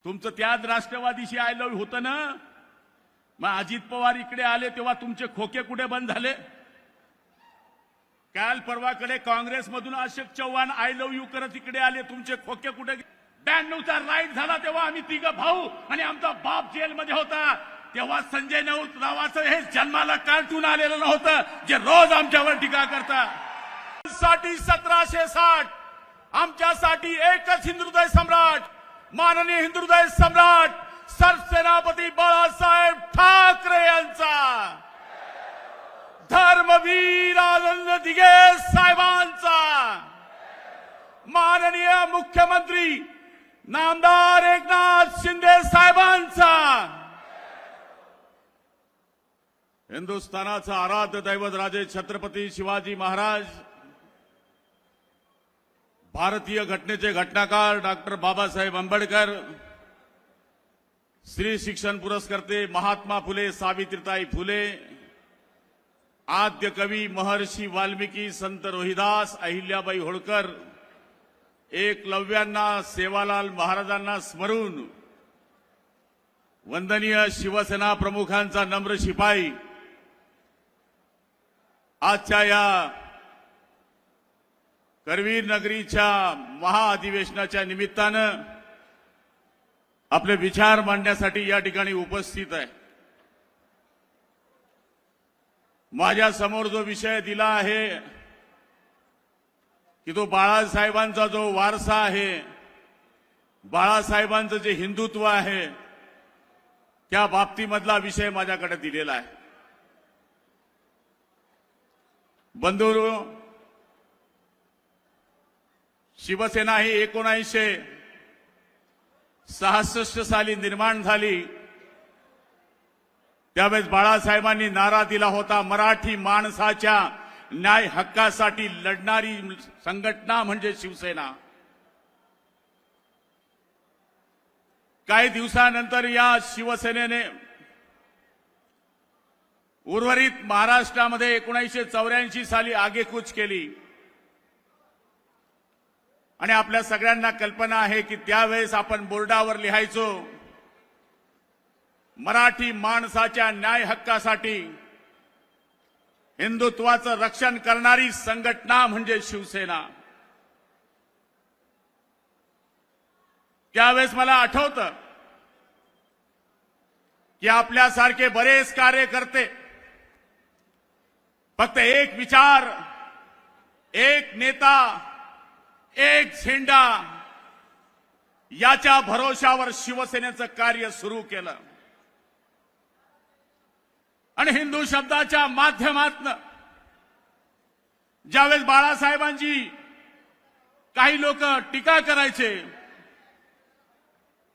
तुमचं त्याच राष्ट्रवादीशी I love होतं ना। मग अजित पवार इकडे आले तेव्हा तुमचे खोके कुठे बंद झाले? काल परवाकडे काँग्रेसमधून Ashok Chavan I love you करत इकडे आले, तुमचे खोके कुठे? 92चा राईट झाला तेव्हा आम्ही तिघ भाऊ आणि आमचा बाप जेलमध्ये होता, तेव्हा संजय नावाचं हे जन्माला कार्टून आलेलं नव्हतं जे रोज आमच्यावर टीका करतात। साठी 1760, आमच्यासाठी एकच हिंदुहृदय सम्राट, माननीय हिंदुहृदय सम्राट सरसेनापती बाळासाहेब ठाकरे यांचा, धर्मवीर आनंद दिघे साहेबांचा, माननीय मुख्यमंत्री नामदार एकनाथ शिंदे साहेबांचा, हिंदुस्थानाचा आराध्य दैवत राजे छत्रपती शिवाजी महाराज, भारतीय घटनेचे घटनाकार डॉक्टर बाबासाहेब आंबेडकर, स्त्री शिक्षण पुरस्कर्ते महात्मा फुले सावित्रीताई फुले, आद्य कवी महर्षी वाल्मिकी संत रोहिदास अहिल्याबाई होळकर, एकलव्यांना सेवालाल महाराजांना स्मरून वंदनीय शिवसेना प्रमुखांचा नम्र शिपाई, आजच्या या करवीर नगरीच्या महाअधिवेशनाच्या निमित्तानं आपले विचार मांडण्यासाठी या ठिकाणी उपस्थित आहे। माझ्या समोर जो विषय दिला आहे की तो बाळासाहेबांचा जो वारसा आहे, बाळासाहेबांचं जे हिंदुत्व आहे त्या बाबतीमधला विषय माझ्याकडे दिलेला आहे। बंधुरो, शिवसेना ही 1966 साली निर्माण झाली, त्यावेळेस बाळासाहेबांनी नारा दिला होता, मराठी माणसाच्या न्याय हक्कासाठी लढणारी संघटना म्हणजे शिवसेना। काही दिवसानंतर या शिवसेनेने उर्वरित महाराष्ट्रामध्ये 1984 साली आगेकूच केली आणि आपल्या सगळ्यांना कल्पना आहे की त्यावेळेस आपण बोर्डावर लिहायचो, मराठी माणसाच्या न्याय हक्कासाठी हिंदुत्वाचं रक्षण करणारी संघटना म्हणजे शिवसेना। त्यावेळेस मला आठवतं की आपल्यासारखे बरेच कार्यकर्ते फक्त एक विचार, एक नेता, एक झेंडा याच्या भरोशावर शिवसेनेचं कार्य सुरू केलं आणि हिंदू शब्दाच्या माध्यमातून ज्यावेळेस बाळासाहेबांची काही लोक टीका करायचे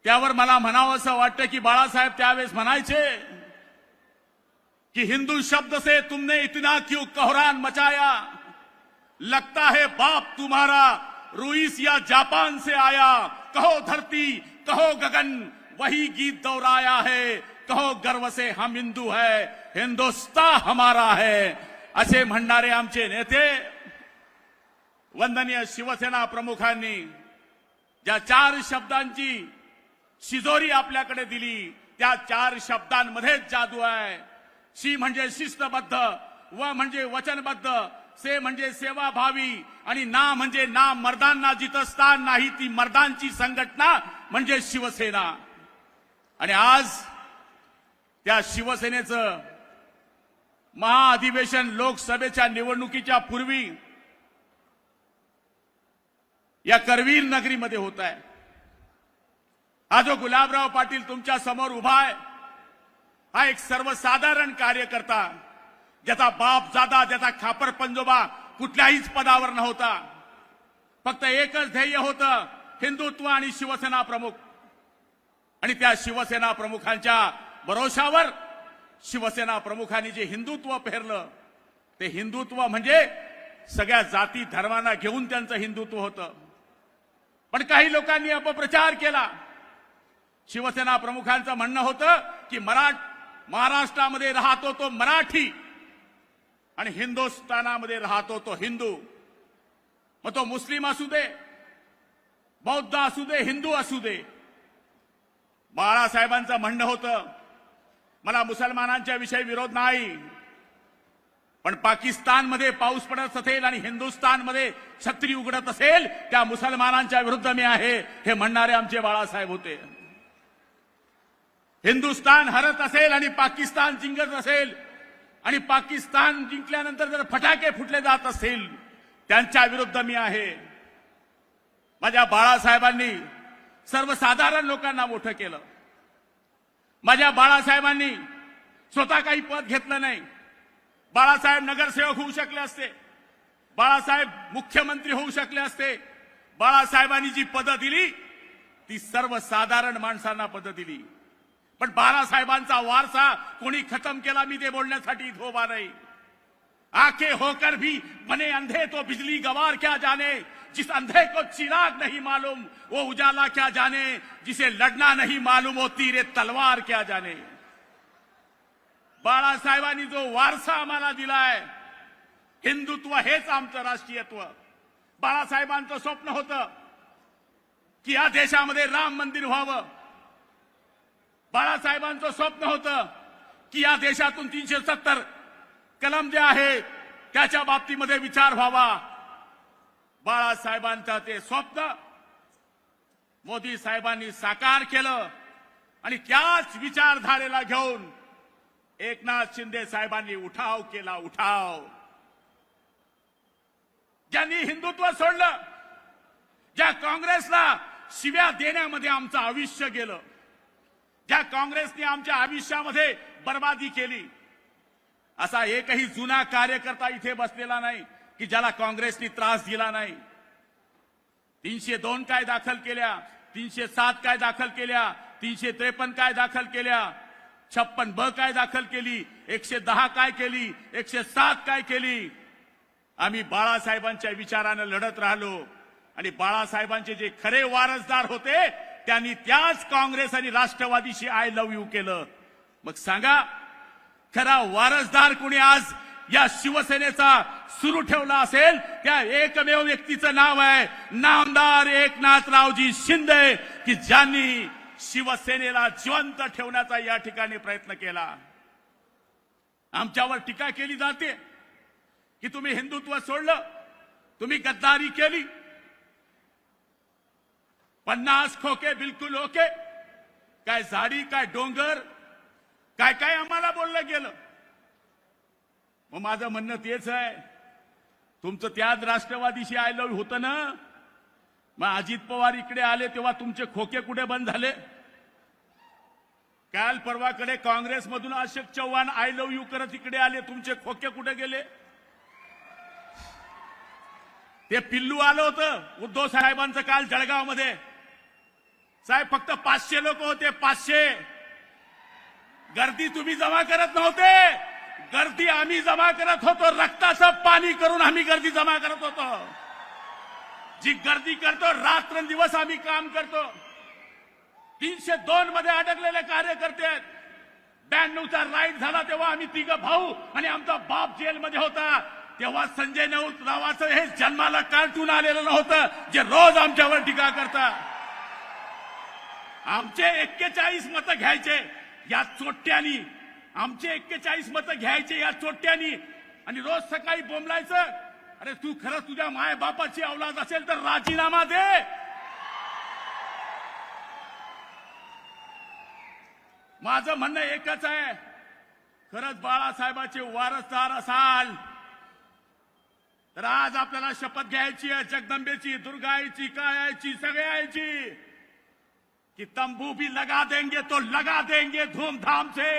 त्यावर मला म्हणावं असं वाटतं की बाळासाहेब त्यावेळेस म्हणायचे कि हिंदू शब्द से तुमने इतना क्यों कोहरान मचाया, लगता है बाप तुम्हारा रूस या जापान से आया, कहो धरती कहो गगन वही गीत दोहराया है, कहो गर्व से हम हिंदू है, हिंदुस्तान हमारा है, असे म्हणणारे आमचे नेते वंदनीय शिवसेना प्रमुखांनी ज्या 4 शब्दांची शिजोरी आपल्याकडे दिली त्या 4 शब्दांमध्ये जादू आहे। शी म्हणजे शिस्तबद्ध, व म्हणजे वचनबद्ध, से म्हणजे सेवाभावी आणि ना म्हणजे ना मर्दांना जिथं स्थान नाही ती मर्दांची संघटना म्हणजे शिवसेना। आणि आज त्या शिवसेनेचं महाअधिवेशन लोकसभेच्या निवडणुकीच्या पूर्वी या करवीर नगरीमध्ये होत आहे। हा जो गुलाबराव पाटील तुमच्या समोर उभा आहे हा एक सर्वसाधारण कार्यकर्ता, ज्याचा बाप जादा, ज्याचा खापर पंजोबा कुठल्याहीच पदावर नव्हता, फक्त एकच ध्येय होतं, हिंदुत्व आणि शिवसेना प्रमुख। आणि त्या शिवसेना प्रमुखांच्या भरोशावर शिवसेना प्रमुखांनी जे हिंदुत्व पेरलं ते हिंदुत्व म्हणजे सगळ्या जाती धर्मांना घेऊन त्यांचं हिंदुत्व होतं। पण काही लोकांनी अपप्रचार केला। शिवसेना प्रमुखांचं म्हणणं होतं की महाराष्ट्रामध्ये राहतो तो मराठी आणि हिंदुस्थानामध्ये राहतो तो हिंदू, मग तो मुस्लिम असू दे, बौद्ध असू दे, हिंदू असू दे, बाळासाहेबांचं म्हणणं होतं, मला मुसलमानांच्या विषयी विरोध नाही, पण पाकिस्तानमध्ये पाऊस पडत असेल आणि हिंदुस्थानमध्ये छत्री उघडत असेल त्या मुसलमानांच्या विरुद्ध मी आहे, हे म्हणणारे आमचे बाळासाहेब होते. हिंदुस्थान हरत असेल आणि पाकिस्तान जिंकत असेल आणि पाकिस्तान जिंकल्यानंतर जर फटाके फुटले जात असतील त्यांच्या विरुद्ध मी आहे. माझ्या बाळासाहेबांनी सर्वसाधारण लोकांना मोठं केलं. माझ्या बाळासाहेबांनी स्वतः काही पद घेतलं नाही. बाळासाहेब नगरसेवक होऊ शकले असते, बाळासाहेब मुख्यमंत्री होऊ शकले असते. बाळासाहेबांनी जी पदं दिली ती सर्वसाधारण माणसांना पदं दिली. पण बाळासाहेबांचा वारसा कोणी खतम केला मी ते बोलण्यासाठी इथं उभा नाही. आंखें होकर भी बने अंधे तो बिजली गवार क्या जाने, जिस अंधे को चिराग नहीं मालूम वो उजाला क्या जाने, जिसे लड़ना नहीं मालूम वो तीरे तलवार क्या जाने. बाळासाहेबांनी जो वारसा आम्हाला दिलाय, हिंदुत्व हेच आमचं राष्ट्रीयत्व. बाळासाहेबांचं स्वप्न होतं की या देशामध्ये राम मंदिर व्हावं. बाळासाहेबांचं स्वप्न होतं की या देशातून 370 कलम जे आहे त्याच्या बाबतीमध्ये विचार व्हावा. बाळासाहेबांचं ते स्वप्न मोदी साहेबांनी साकार केलं आणि त्याच विचारधारेला घेऊन एकनाथ शिंदे साहेबांनी उठाव केला. उठाव ज्यांनी हिंदुत्व सोडलं, ज्या काँग्रेसला शिव्या देण्यामध्ये आमचं आयुष्य गेलं, ज्या काँग्रेसने आमच्या आयुष्यामध्ये बर्बादी केली, असा एकही जुना कार्यकर्ता इथे बसलेला नाही की ज्याला काँग्रेसने त्रास दिला नाही. 302 काय दाखल केल्या, 307 काय दाखल केल्या, 353 काय दाखल केल्या, 56 काय दाखल केली, 110 काय केली, 107 काय केली. आम्ही बाळासाहेबांच्या विचारानं लढत राहिलो आणि बाळासाहेबांचे जे खरे वारसदार होते त्यांनी त्याच काँग्रेस आणि राष्ट्रवादीशी आय लव्ह यू केलं. मग सांगा, खरा वारसदार कोणी आज या शिवसेनेचा सुरू ठेवला असेल त्या एकमेव व्यक्तीचं नाव आहे नामदार एकनाथरावजी शिंदे, की ज्यांनी शिवसेनेला जिवंत ठेवण्याचा या ठिकाणी प्रयत्न केला. आमच्यावर टीका केली जाते की तुम्ही हिंदुत्व सोडलं, तुम्ही गद्दारी केली. 50 खोके बिलकुल ओके, काय झाडी काय डोंगर काय काय आम्हाला बोललं गेलं. मग माझं म्हणणं तेच आहे, तुमचं त्याच राष्ट्रवादीशी आय लव्ह होतं ना. मग अजित पवार इकडे आले तेव्हा तुमचे खोके कुठे बंद झाले? काल परवाकडे काँग्रेसमधून Ashok Chavan I love you करत इकडे आले, तुमचे खोके कुठे गेले? ते पिल्लू आलं होतं उद्धव साहेबांचं काल जळगावमध्ये. साहेब फक्त 500 लोक होते, 500. गर्दी तुम्ही जमा करत नव्हते, गर्दी आम्ही जमा करत होतो. रक्ताचं पाणी करून आम्ही गर्दी जमा करत होतो. जी गर्दी करतो रात्रंदिवस आम्ही काम करतो. 302 मध्ये अडकलेले कार्यकर्ते आहेत. 92चा राईट झाला तेव्हा आम्ही 3 भाऊ आणि आमचा बाप जेलमध्ये होता. तेव्हा संजय रावाचं हे जन्माला कार्टून आलेलं नव्हतं जे रोज आमच्यावर टीका करता. आमचे 41 मतं घ्यायचे या चोट्यानी, आमचे 41 मतं घ्यायचे या चोट्यानी आणि रोज सकाळी बोंबलायचं, अरे तू खरंच तुझ्या माय बापाची औलाद असेल तर राजीनामा दे. माझं म्हणणं एकच आहे, खरंच बाळासाहेबांचे वारसदार असाल तर आज आपल्याला शपथ घ्यायची आहे जगदंबेची, दुर्गाईची, कायाची, सगळ्याची कि तंबू भी लगा देंगे तो लगा देंगे धूमधाम से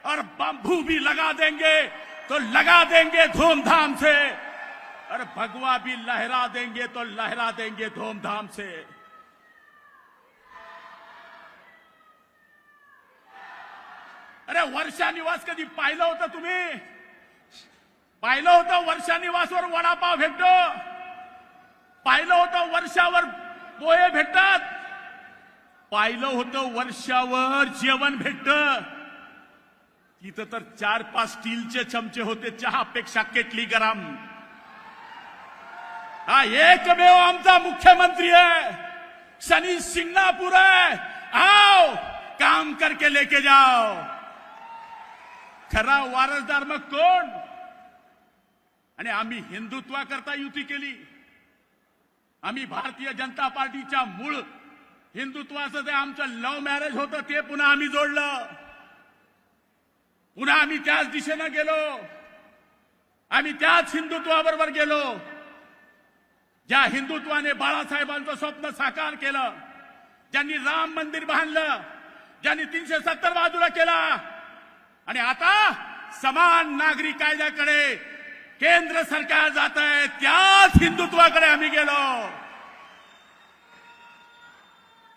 और बंबू भी लगा देंगे तो लगा देंगे धूमधाम से और भगवा भी लहरा देंगे तो लहरा देंगे धूमधाम से. अरे वर्षा निवास कधी पाहिलं होतं तुम्ही? पाहिलं होतं वर्षा निवासवर वडापाव भेटतो? पाहिलं होतं वर्षावर पोहे भेटतात? पाहिलं होतं वर्षावर जेवण भेटतं? तिथं तर 4-5 स्टीलचे चमचे होते चहापेक्षा केटली गरम. हा एकमेव आमचा मुख्यमंत्री आहे, शनी शिंगणापूर आहे. आओ काम करके लेके जाओ। खरा वारसदार मग कोण? आणि आम्ही हिंदुत्वाकरता युती केली। आम्ही भारतीय जनता पार्टीच्या मूळ हिंदुत्वाचं जे आमचं लव्ह मॅरेज होतं ते पुन्हा आम्ही जोडलं। पुन्हा आम्ही त्याच दिशेने गेलो। आम्ही त्याच हिंदुत्वाबरोबर गेलो ज्या हिंदुत्वाने बाळासाहेबांचं स्वप्न साकार केलं, ज्यांनी राम मंदिर बांधलं, ज्यांनी 370 बाजूला केला। आणि आता समान नागरी कायद्याकडे केंद्र सरकार जात आहे, त्याच हिंदुत्वाकडे आम्ही गेलो।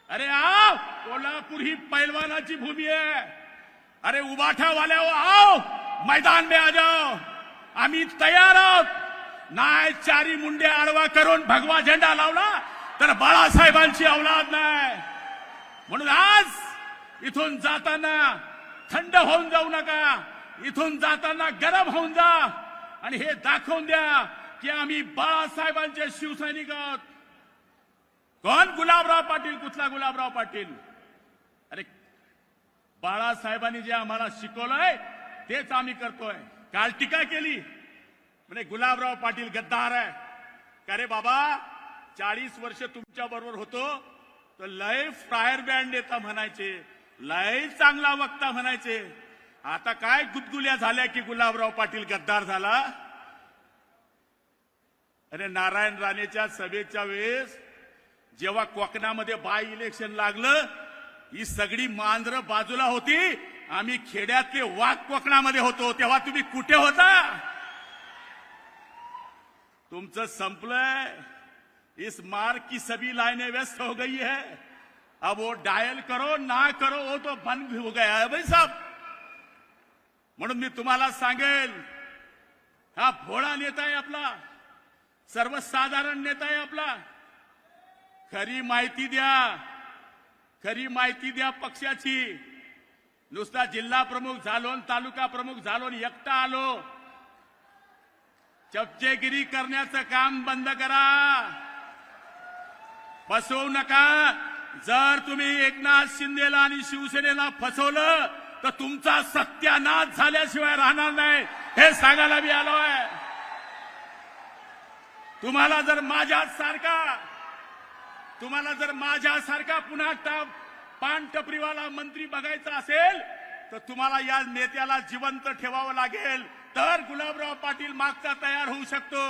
अरे आओ, कोल्हापूर ही पैलवानाची भूमी है। अरे उबाठा वाले आओ, मैदान में आ जाओ, आम्ही तयार आहोत। नाही चारी मुंडे आडवा करून भगवा झेंडा लावला तर बाळासाहेबांची औलाद नाही। म्हणून आज इथून जाताना थंड होऊन जाऊ नका, इथून जाताना गरम होऊन जा आणि हे दाखवून द्या की आम्ही बाळासाहेबांचे शिवसैनिक आहोत। कोण? गुलाबराव पाटील। कुठला गुलाबराव पाटील? अरे बाळासाहेबांनी जे आम्हाला शिकवलंय तेच आम्ही करतोय। काल टीका केली म्हणजे गुलाबराव पाटील गद्दार आहे। का रे बाबा, 40 वर्ष तुमच्या बरोबर होतो तर लय फ्रायर बँड नेता म्हणायचे, लय चांगला वक्ता म्हणायचे। आता काय गुदगुल्या झाल्या की गुलाबराव पाटील गद्दार झाला? अरे नारायण राणेच्या सभेच्या वेळेस जेव्हा कोकणामध्ये बाय इलेक्शन लागलं, ही सगळी मांजरं बाजूला होती, आम्ही खेड्यातले वाघ कोकणामध्ये होतो, तेव्हा तुम्ही कुठे होता? तुमचं संपलंय। इस मार्ग की सभी लाइनें व्यस्त हो गई है, अब वो डायल करो ना करो वो तो बंद हो गया है भाई साहब। म्हणून मी तुम्हाला सांगेल, हा भोळा नेता आहे आपला, सर्वसाधारण नेता आहे आपला। खरी माहिती द्या, खरी माहिती द्या पक्षाची। नुसता जिल्हा प्रमुख झालो, तालुका प्रमुख झालो, एकटा आलो, चपचेगिरी करण्याचं काम बंद करा, फसवू नका। जर तुम्ही एकनाथ शिंदेला आणि शिवसेनेला फसवलं तर तुमचा सत्यानाश झाल्याशिवाय राहणार नाही, हे सांगायला मी आलोय। तुम्हाला जर माझ्यासारखा पुन्हा पान टपरीवाला मंत्री बघायचा असेल तर तुम्हाला या नेत्याला जिवंत ठेवावं लागेल, तर गुलाबराव पाटील मागचा तयार होऊ शकतो।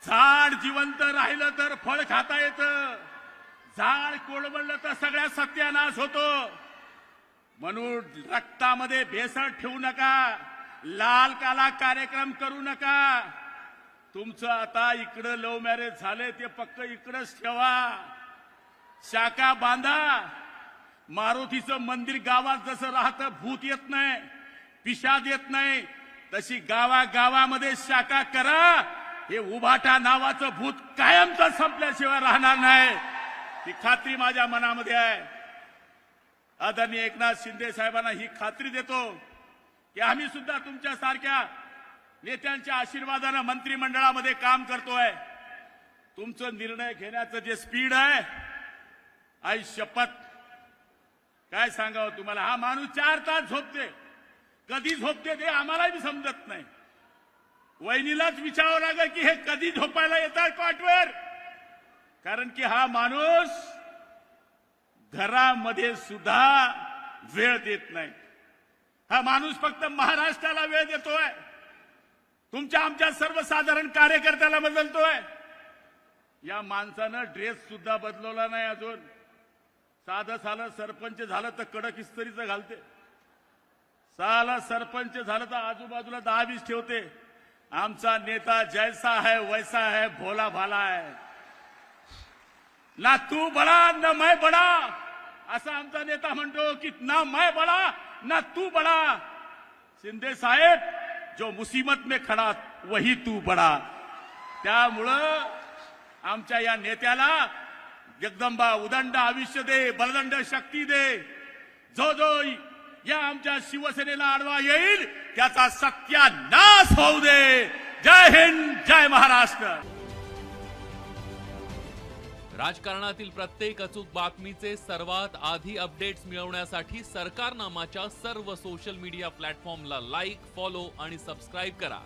झाड जिवंत राहिलं तर फळ खाता येतं, झाड कोळवळलं तर सगळ्या सत्यानाश होतो। म्हणून रक्तामध्ये भेसळ ठेवू नका, लाल काला कार्यक्रम करू नका। तुमचं आता इकडं लव्ह मॅरेज झाले ते फक्त इकडंच ठेवा, शाखा बांधा। मारुतीचं मंदिर गावात जसं राहतं, भूत येत नाही, पिशाच येत नाही, तशी गावागावामध्ये शाखा करा। हे उभाटा नावाचं भूत कायमचं संपल्याशिवाय राहणार नाही, ही खात्री माझ्या मनामध्ये आहे। आदरणीय एकनाथ शिंदे साहेबांना ही खात्री देतो की आम्ही सुद्धा तुमच्या सारख्या नेत्यांच्या आशीर्वादाने मंत्रिमंडळामध्ये काम करतोय। तुमचं निर्णय घेण्याचं जे स्पीड आहे, आई शपथ काय सांगावं तुम्हाला। हा माणूस 4 तास झोपते, कधी झोपते ते आम्हालाही बी समजत नाही। वहिनीलाच विचारावं लागेल की हे कधी झोपायला येतात कॉटवर, कारण की हा माणूस घरामध्ये सुद्धा वेळ देत नाही। हा माणूस फक्त महाराष्ट्राला वेळ देतोय, तुमच्या आमच्या सर्वसाधारण कार्यकर्त्याला बदलतोय। या माणसानं ड्रेस सुद्धा बदलवला नाही अजून। साधं सरपंच झालं तर कडक इस्त्रीचं घालते, साला सरपंच झालं तर आजूबाजूला 10-20 ठेवते। आमचा नेता जैसा है वैसा है, भोला भाला है, ना तू बडा ना मैं बडा, असा आमचा नेता म्हणतो की ना मैं बडा ना तू बडा। शिंदे साहेब, जो मुसीबत में खड़ा वही तू बडा। त्यामुळं आमच्या या नेत्याला जगदंबा उदंड आयुष्य दे, बलदंड शक्ती दे। जो या आमच्या शिवसेनेला आडवा येईल त्याचा सत्यानाश होऊ दे। जय हिंद, जय महाराष्ट्र। राजकारणातील प्रत्येक अचूक बातमीचे सर्वात आधी अपडेट्स मिळवण्यासाठी सरकारनामाच्या सर्व सोशल मीडिया प्लॅटफॉर्मला लाईक, फॉलो आणि सबस्क्राईब करा.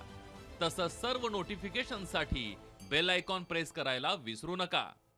तसंच सर्व नोटिफिकेशनसाठी बेल आयकॉन प्रेस करायला विसरू नका.